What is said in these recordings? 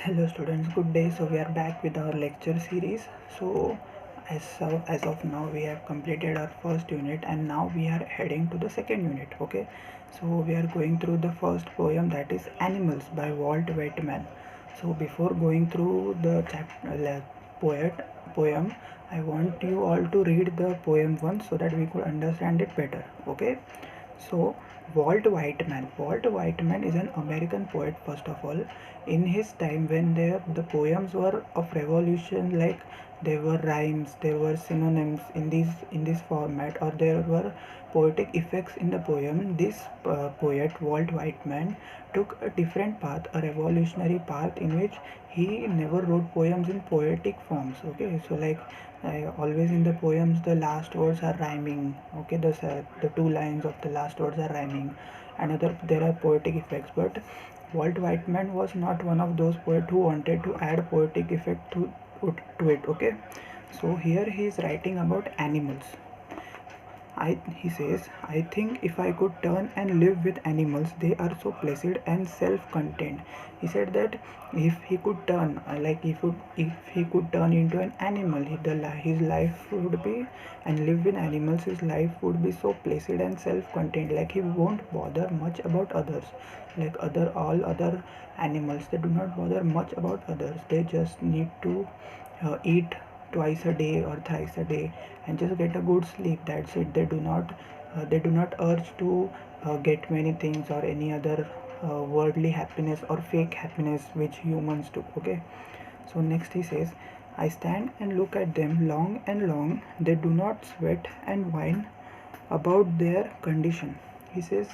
Hello students, good day. So we are back with our lecture series. So as of now we have completed our first unit and now we are heading to the second unit. Okay, so we are going through the first poem, that is Animals by Walt Whitman. So before going through the poem, I want you all to read the poem once so that we could understand it better. Okay, so Walt Whitman is an American poet. First of all, in his time when the poems were of revolution, like there were rhymes, there were synonyms in this format, or there were poetic effects in the poem. This poet Walt Whitman took a different path, a revolutionary path, in which he never wrote poems in poetic forms. Okay, so like always in the poems the last words are rhyming. Okay, the two lines of the last words are rhyming. Another, there are poetic effects, but Walt Whitman was not one of those poets who wanted to add poetic effect to it. Okay, so here he is writing about animals. He says, I think if I could turn and live with animals, they are so placid and self-contained. He said that if he could turn, if he could turn into an animal, his life would be, and live with animals, his life would be so placid and self-contained. Like he won't bother much about others. Like all other animals, they do not bother much about others. They just need to eat twice a day or thrice a day and just get a good sleep. That's it. They do not urge to get many things or any other worldly happiness or fake happiness which humans do. Okay, so next he says, I stand and look at them long and long. They do not sweat and whine about their condition. He says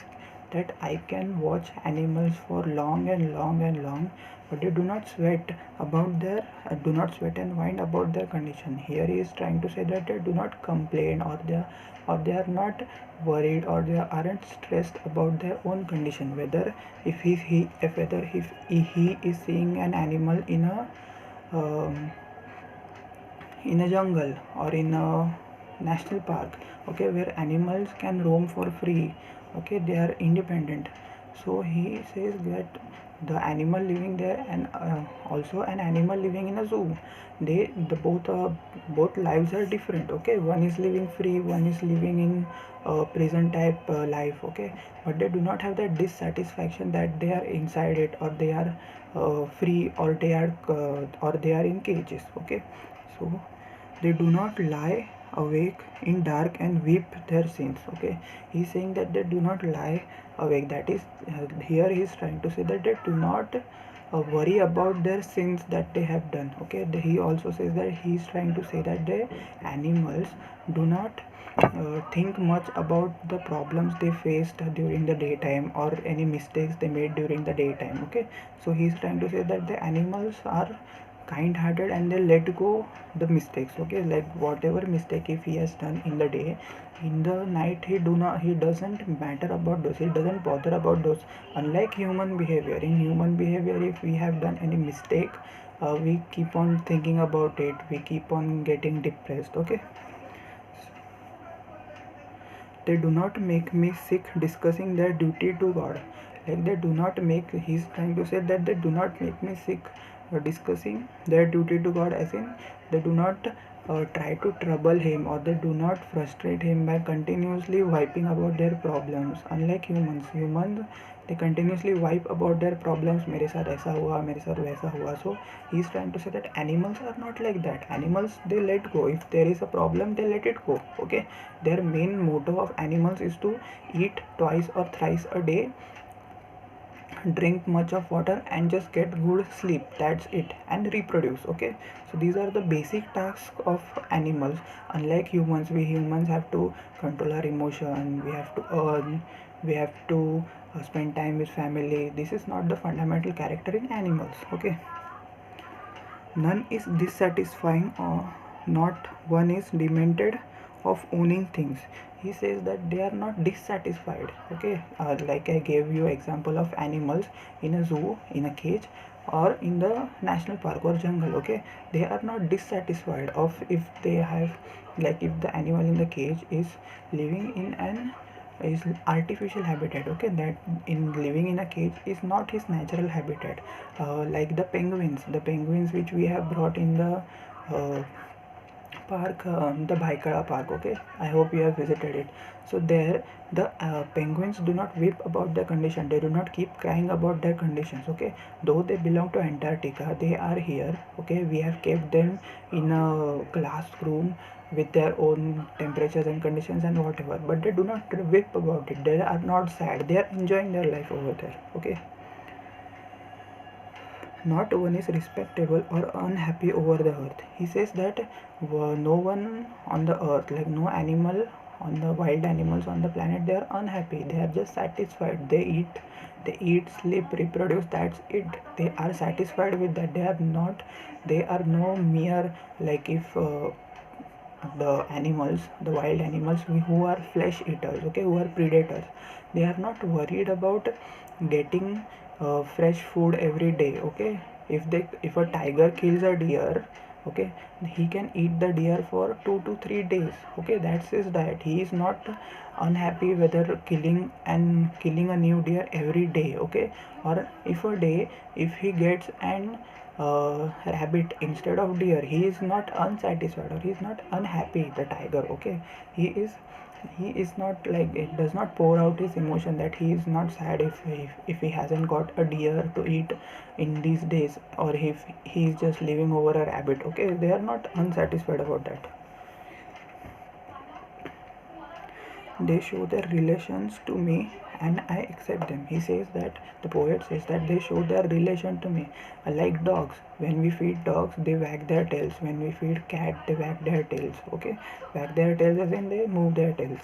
that I can watch animals for long and long and long, but they do not sweat and whine about their condition. Here he is trying to say that they do not complain, or they are not worried, or they aren't stressed about their own condition. Whether if he if whether if he is seeing an animal um, in a jungle or in a national park, okay, where animals can roam for free, okay, they are independent. So he says that the animal living there and also an animal living in a zoo, the both lives are different. Okay, one is living free, one is living in prison type life. Okay, but they do not have that dissatisfaction that they are inside it, or they are free, or they are in cages. Okay, so they do not lie awake in dark and weep their sins. Okay, he's saying that they do not lie awake. That is, here he's trying to say that they do not worry about their sins that they have done. Okay, he also says that he's trying to say that the animals do not think much about the problems they faced during the daytime, or any mistakes they made during the daytime. Okay, so he's trying to say that the animals are kind hearted and they let go the mistakes. Okay, like whatever mistake if he has done in the day, in the night he doesn't matter about those, he doesn't bother about those. Unlike human behavior, in human behavior, if we have done any mistake, we keep on thinking about it, we keep on getting depressed. Okay, they do not make me sick discussing their duty to God. Like they do not make, he's trying to say that they do not make me sick discussing their duty to God, as in they do not try to trouble him, or they do not frustrate him by continuously wiping about their problems. Unlike humans they continuously wipe about their problems. मेरे साथ ऐसा हुआ, मेरे साथ वैसा हुआ. So he is trying to say that animals are not like that. Animals, they let go. If there is a problem, they let it go. Okay, their main motto of animals is to eat twice or thrice a day, drink much of water, and just get good sleep. That's it, and reproduce. Okay, so these are the basic tasks of animals. Unlike humans, we humans have to control our emotion, we have to earn, we have to spend time with family. This is not the fundamental character in animals. Okay, none is dissatisfying, or not one is demented of owning things. He says that they are not dissatisfied. Okay, like I gave you example of animals in a zoo, in a cage, or in the national park or jungle. Okay, they are not dissatisfied of if they have, like if the animal in the cage is living in an is artificial habitat, okay, that in living in a cage is not his natural habitat. Like the penguins which we have brought in the park, the Bhaikara park, okay, I hope you have visited it. So there the penguins do not weep about their condition, they do not keep crying about their conditions, okay, though they belong to Antarctica, they are here, okay, we have kept them in a classroom with their own temperatures and conditions and whatever, but they do not weep about it, they are not sad, they are enjoying their life over there, okay. Not one is respectable or unhappy over the earth. He says that no one on the earth, like no animal on the wild animals on the planet, they are unhappy. They are just satisfied. They eat, sleep, reproduce. That's it. They are satisfied with that. They are not. They are no mere, like if the animals, the wild animals who are flesh eaters, okay, who are predators, they are not worried about getting fresh food every day, okay. If a tiger kills a deer, okay, he can eat the deer for 2 to 3 days, okay, that's his diet. He is not unhappy whether killing a new deer every day, okay, or if a day if he gets an rabbit instead of deer, he is not unsatisfied or he is not unhappy, the tiger, okay. He is not, like, it does not pour out his emotion that he is not sad if he hasn't got a deer to eat in these days, or if he is just living over a rabbit, okay. They are not unsatisfied about that. They show their relations to me and I accept them. He says that, the poet says that they show their relation to me. Like dogs, when we feed dogs, they wag their tails. When we feed cat, they wag their tails, okay. Wag their tails as in they move their tails.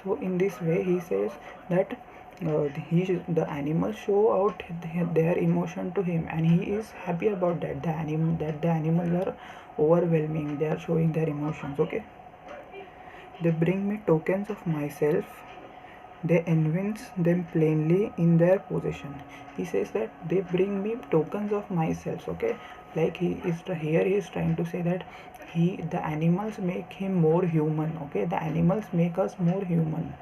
So in this way he says that the animals show out their emotion to him and he is happy about that. The animals are overwhelming, they are showing their emotions, okay. They bring me tokens of myself, they evince them plainly in their possession. He says that they bring me tokens of myself, okay. Like he is trying to say that the animals make him more human, okay. The animals make us more human.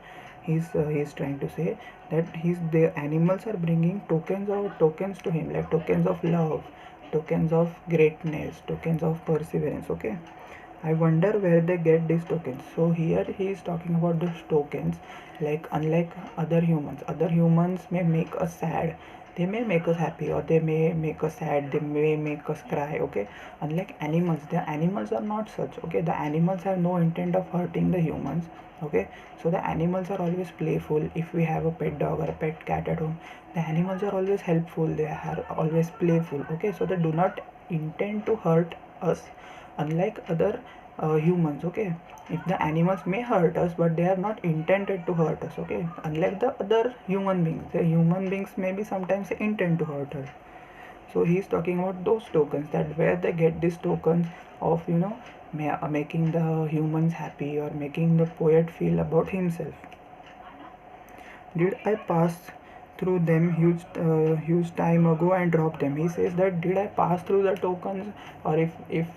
He's trying to say that the animals are bringing tokens to him, like tokens of love, tokens of greatness, tokens of perseverance, okay. I wonder where they get these tokens. So here he is talking about those tokens. Like, unlike other humans may make us sad, they may make us happy, or they may make us sad, they may make us cry, okay. Unlike animals, the animals are not such, okay. The animals have no intent of hurting the humans, okay. So the animals are always playful. If we have a pet dog or a pet cat at home, the animals are always helpful, they are always playful, okay. So they do not intend to hurt us, unlike other humans, okay. If the animals may hurt us, but they are not intended to hurt us, okay. Unlike the other human beings, the human beings maybe sometimes intend to hurt us. So he is talking about those tokens, that where they get these tokens of making the humans happy or making the poet feel about himself. Did I pass through them huge time ago and drop them? He says that, did I pass through the tokens, or if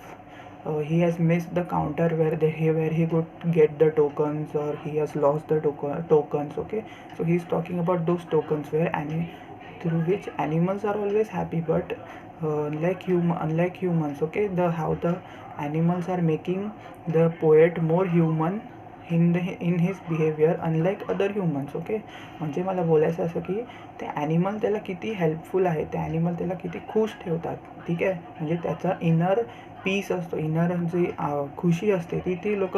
he has missed the counter where he could get the tokens, or he has lost the tokens, okay. So he's talking about those tokens through which animals are always happy, but unlike humans, okay, the how the animals are making the poet more human in his behavior, unlike other humans, okay. म्हणजे मला बोलायचं असं की ते animal त्याला किती helpful आहे, ते ॲनिमल त्याला किती खुश ठेवतात, ठीक आहे. म्हणजे त्याचा इनर पीस असतो, इनर जी खुशी असते ती लोक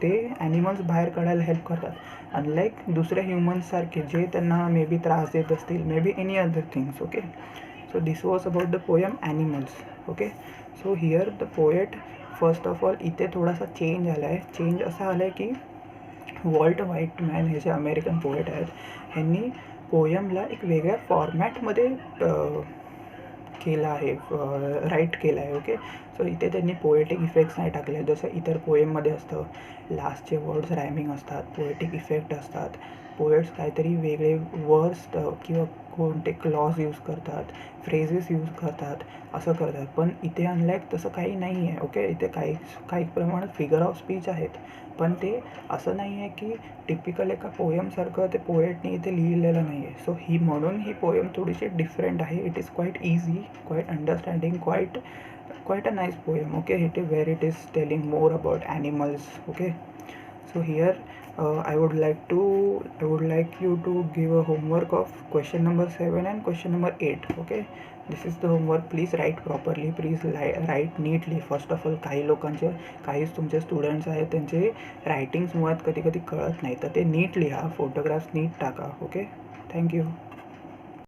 ते ॲनिमल्स बाहेर काढायला हेल्प करतात, अनलाईक दुसऱ्या ह्युमन्ससारखे जे त्यांना मे बी त्रास देत असतील, may be any other things, okay. So this was about the poem animals, okay. So here the poet, first of all इथे थोडासा चेंज आला आहे. चेंज असा आला आहे की वॉल्ट व्हाइटमॅन हे जे अमेरिकन पोएट आहेत यांनी पोयमला एक वेगळ्या फॉर्मॅटमध्ये केलं आहे, राईट केलं आहे, ओके. सो इथे त्यांनी पोएटिक इफेक्ट्स नाही टाकले जसं इतर पोएममध्ये असतं. लास्टचे वर्ड्स रायमिंग असतात, पोएटिक इफेक्ट असतात, पोएट्स काहीतरी वेगळे वर्ड्स किंवा कोणते क्लॉज यूज करतात, फ्रेजेस यूज करतात, असं करतात. पण इथे अनलाईक तसं काही नाही आहे. ओके, इथे काही प्रमाणात फिगर ऑफ स्पीच आहेत, पण ते असं नाही आहे की टिपिकल एका पोयमसारखं ते पोएटने इथे लिहिलेलं नाही आहे. सो म्हणून ही पोयम थोडीशी डिफरंट आहे. It is quite easy, quite understanding, quite a nice poem. Okay, where it is telling more about animals. Okay, so here I would like you to give a homework of question number 7 and question number 8. Okay, this is the homework. Please write properly, please write neatly. First of all, काही तुमचे students आहेत त्यांचे writings मुळात कधी कधी कळत नाही, तर ते नीट लिहा, फोटोग्राफ्स नीट टाका. Okay, thank you.